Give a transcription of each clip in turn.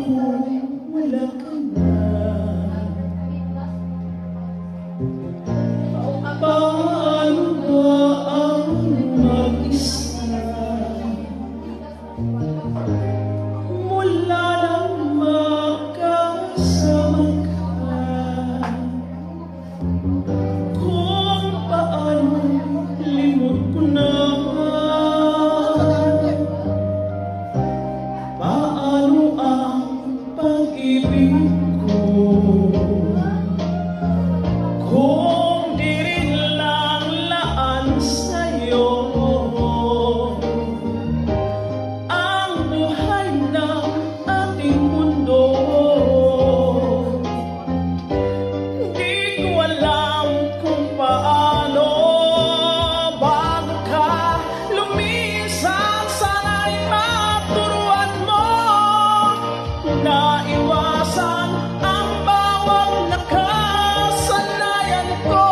kung wala ka na? Paano ba ang mag-isa mula nang makasama ka? Kung paano limot ko na, paano ang pag-ibig ko? Kung di rin lang laan sa'yo ang buhay ng ating mundo, di ko alam kung paano bago ka lumisan. Sana'y maturuan mo na iwasan ang bawat nakasanayan ko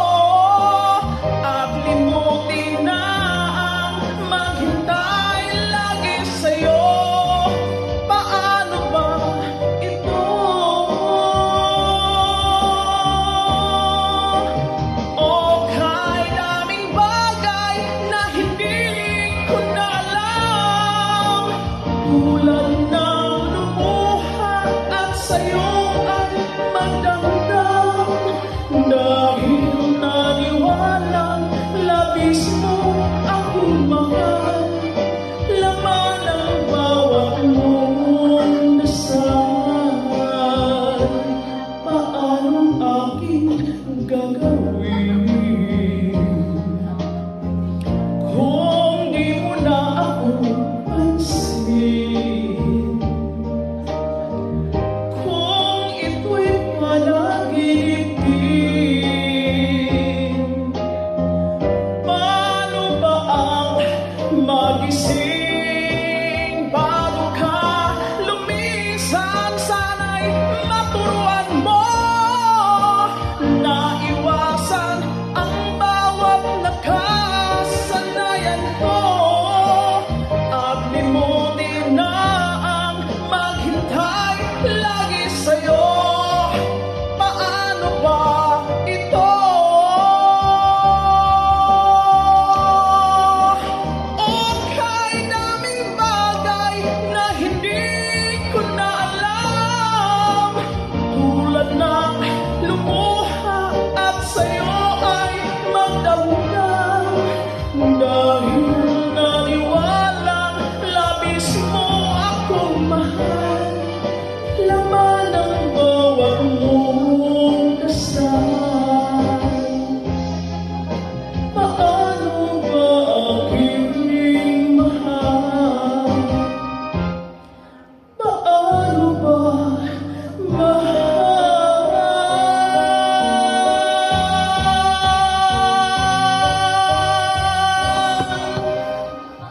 at limutin na ang maghintay lagi sa'yo. Paano ba ito? O kahit daming bagay na hindi ko na alam, tulad